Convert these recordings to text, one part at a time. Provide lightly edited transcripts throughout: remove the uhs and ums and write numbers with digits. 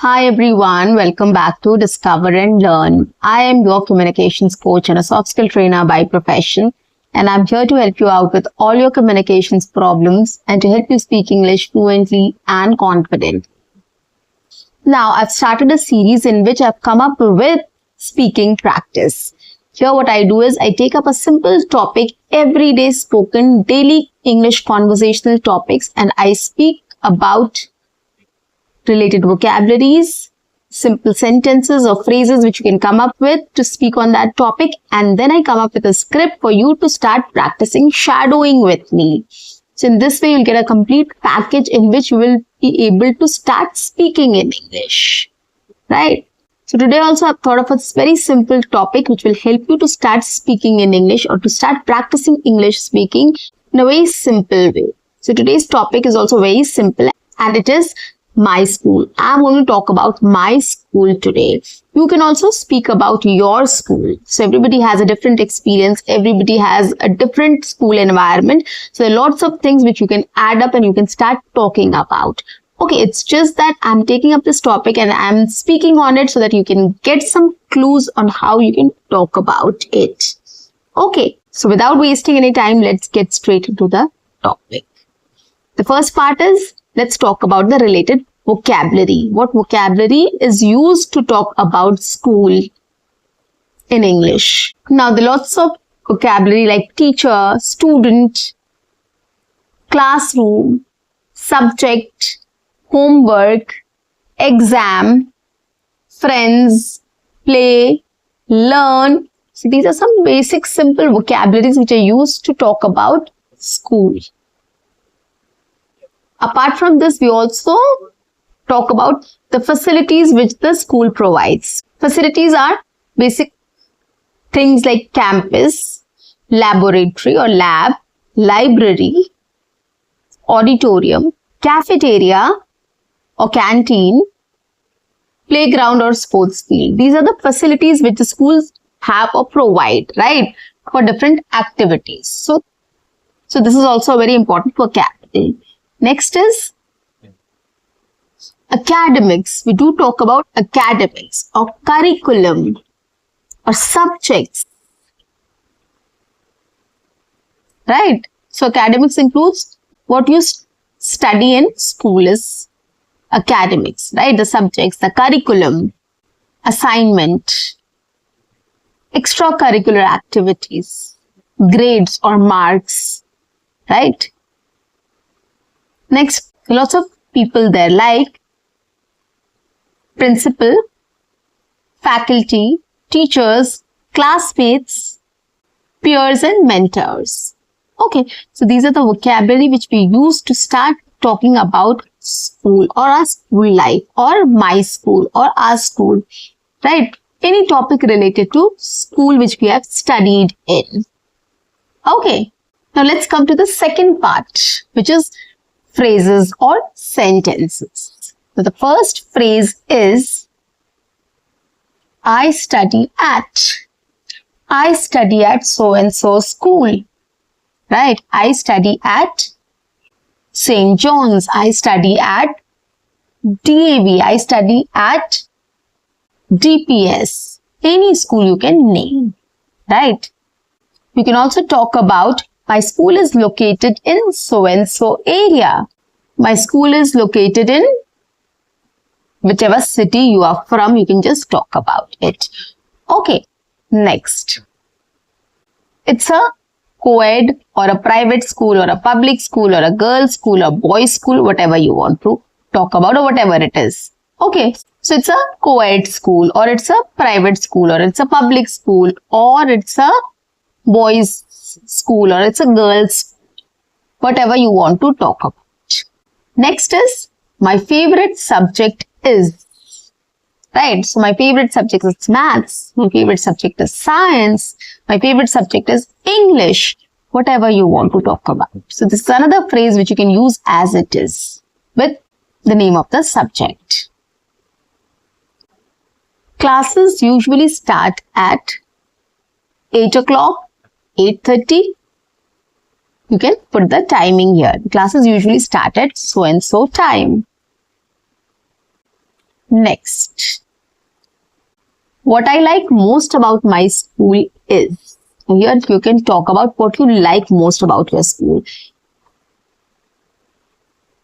Hi everyone, welcome back to Discover and Learn. I am your communications coach and a soft skill trainer by profession, and I'm here to help you out with all your communications problems and to help you speak English fluently and confidently. Now, I've started a series in which I've come up with speaking practice. Here what I do is I take up a simple topic, everyday spoken, daily English conversational topics, and I speak about related vocabularies, simple sentences or phrases which you can come up with to speak on that topic, and then I come up with a script for you to start practicing shadowing with me. So in this way, you'll get a complete package in which you will be able to start speaking in English, right? So today also I've thought of a very simple topic which will help you to start speaking in English or to start practicing English speaking in a very simple way. So today's topic is also very simple and it is my school. I'm going to talk about my school today. You can also speak about your school. So everybody has a different experience. Everybody has a different school environment. So there are lots of things which you can add up and you can start talking about. Okay, it's just that I'm taking up this topic and I'm speaking on it so that you can get some clues on how you can talk about it. Okay, so without wasting any time, let's get straight into the topic. The first part is, let's talk about the related vocabulary. What vocabulary is used to talk about school in English? Now, there are lots of vocabulary like teacher, student, classroom, subject, homework, exam, friends, play, learn. So these are some basic simple vocabularies which are used to talk about school. Apart from this, we also talk about the facilities which the school provides. Facilities are basic things like campus, laboratory or lab, library, auditorium, cafeteria or canteen, playground or sports field. These are the facilities which the schools have or provide, right, for different activities. So this is also a very important vocabulary. Next is academics. We do talk about academics or curriculum or subjects, right? So academics includes what you study in school is academics, right? The subjects, the curriculum, assignment, extracurricular activities, grades or marks, right? Next, lots of people there like principal, faculty, teachers, classmates, peers and mentors. Okay, so these are the vocabulary which we use to start talking about school or our school life or my school or our school, right? Any topic related to school which we have studied in. Okay, now let's come to the second part, which is phrases or sentences. So the first phrase is I study at. I study at so and so school. Right? I study at St. John's. I study at DAV. I study at DPS. Any school you can name. Right? You can also talk about my school is located in so and so area. My school is located in whichever city you are from. You can just talk about it. Okay, next. It's a co-ed or a private school or a public school or a girls' school or boys' school, whatever you want to talk about or whatever it is. Okay, so it's a co-ed school or it's a private school or it's a public school or it's a boys' school or it's a girls' whatever you want to talk about. Next is my favorite subject is, right? So my favorite subject is maths. My favorite subject is science. My favorite subject is English. Whatever you want to talk about. So this is another phrase which you can use as it is with the name of the subject. Classes usually start at 8 o'clock, 8:30. You can put the timing here. Classes usually start at so and so time. Next, what I like most about my school is. Here you can talk about what you like most about your school.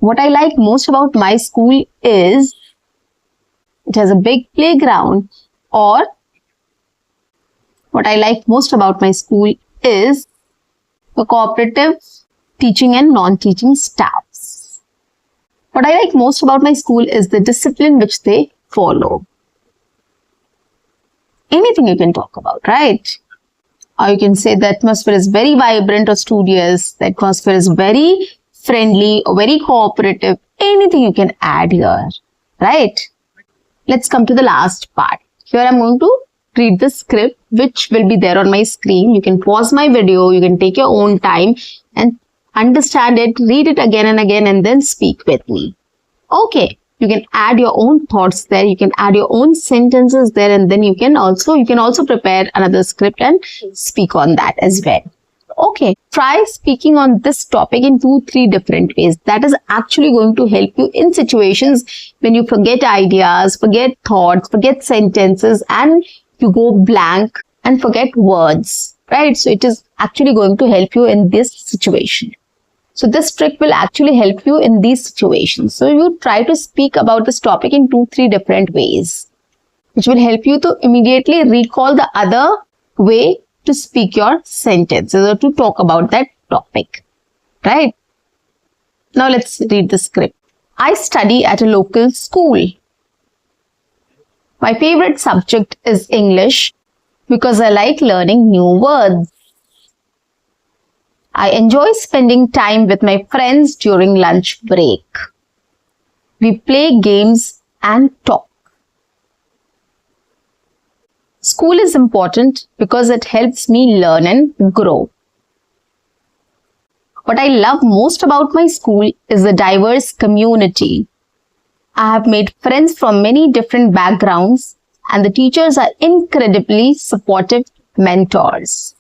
What I like most about my school is it has a big playground, or what I like most about my school is the cooperative teaching and non-teaching staffs. What I like most about my school is the discipline which they follow. Anything you can talk about, right? Or you can say the atmosphere is very vibrant or studious, the atmosphere is very friendly or very cooperative. Anything you can add here, right? Let's come to the last part. Here I'm going to read the script which will be there on my screen. You can pause my video, you can take your own time and understand it, read it again and again, and then speak with me. Okay, you can add your own thoughts there, you can add your own sentences there, and then you can also prepare another script and speak on that as well. Okay, try speaking on this topic in 2-3 different ways. That is actually going to help you in situations when you forget ideas, forget thoughts, forget sentences, and you go blank and forget words, right? So it is actually going to help you in this situation. So this trick will actually help you in these situations. So you try to speak about this topic in 2-3 different ways, which will help you to immediately recall the other way to speak your sentences or to talk about that topic, right? Now let's read the script. I study at a local school. My favorite subject is English because I like learning new words. I enjoy spending time with my friends during lunch break. We play games and talk. School is important because it helps me learn and grow. What I love most about my school is the diverse community. I have made friends from many different backgrounds, and the teachers are incredibly supportive mentors.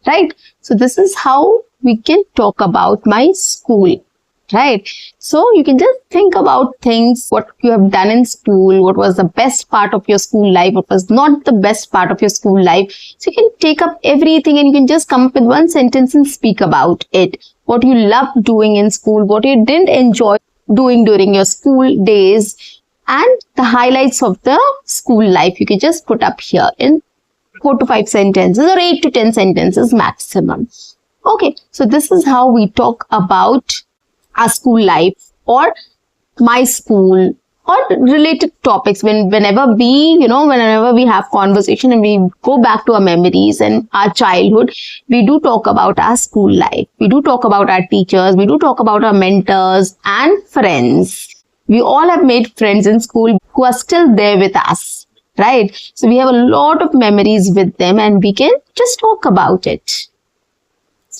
Right? So this is how we can talk about my school, right? So you can just think about things, what you have done in school, what was the best part of your school life, what was not the best part of your school life. So you can take up everything and you can just come up with one sentence and speak about it. What you loved doing in school, what you didn't enjoy doing during your school days, and the highlights of the school life you can just put up here in 4 to 5 sentences or 8 to 10 sentences maximum. Okay, so this is how we talk about our school life or my school or related topics. Whenever we have conversation and we go back to our memories and our childhood, we do talk about our school life. We do talk about our teachers. We do talk about our mentors and friends. We all have made friends in school who are still there with us, right? So we have a lot of memories with them and we can just talk about it.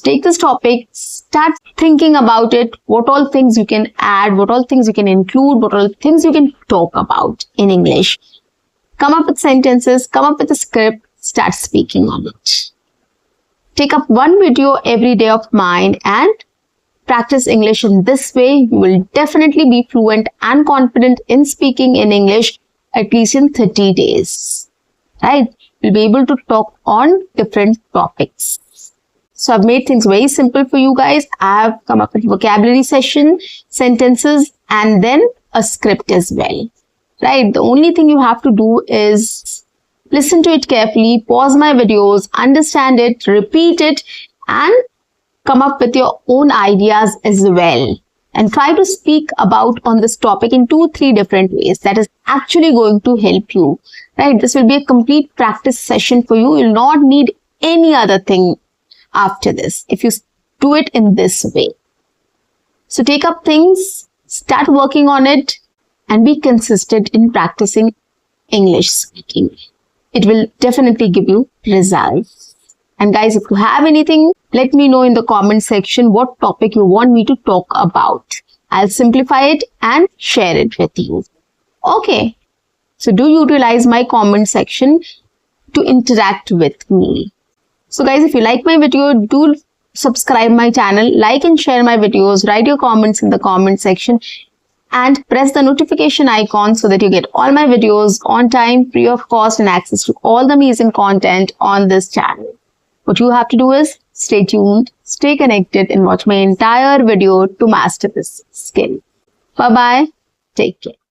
Take this topic, start thinking about it, what all things you can add, what all things you can include, what all things you can talk about in English. Come up with sentences, come up with a script, start speaking on it. Take up one video every day of mine and practice English in this way. You will definitely be fluent and confident in speaking in English at least in 30 days, right? You'll be able to talk on different topics. So I've made things very simple for you guys. I have come up with vocabulary session, sentences, and then a script as well, right? The only thing you have to do is listen to it carefully, pause my videos, understand it, repeat it, and come up with your own ideas as well. And try to speak about on this topic in 2-3 different ways. That is actually going to help you, right? This will be a complete practice session for you. You'll not need any other thing after this if you do it in this way. So take up things, start working on it, and be consistent in practicing English speaking. It will definitely give you results. And guys, if you have anything, let me know in the comment section what topic you want me to talk about. I'll simplify it and share it with you. Okay, so do utilize my comment section to interact with me. So guys, if you like my video, do subscribe my channel, like and share my videos, write your comments in the comment section, and press the notification icon so that you get all my videos on time, free of cost, and access to all the amazing content on this channel. What you have to do is stay tuned, stay connected, and watch my entire video to master this skill. Bye-bye. Take care.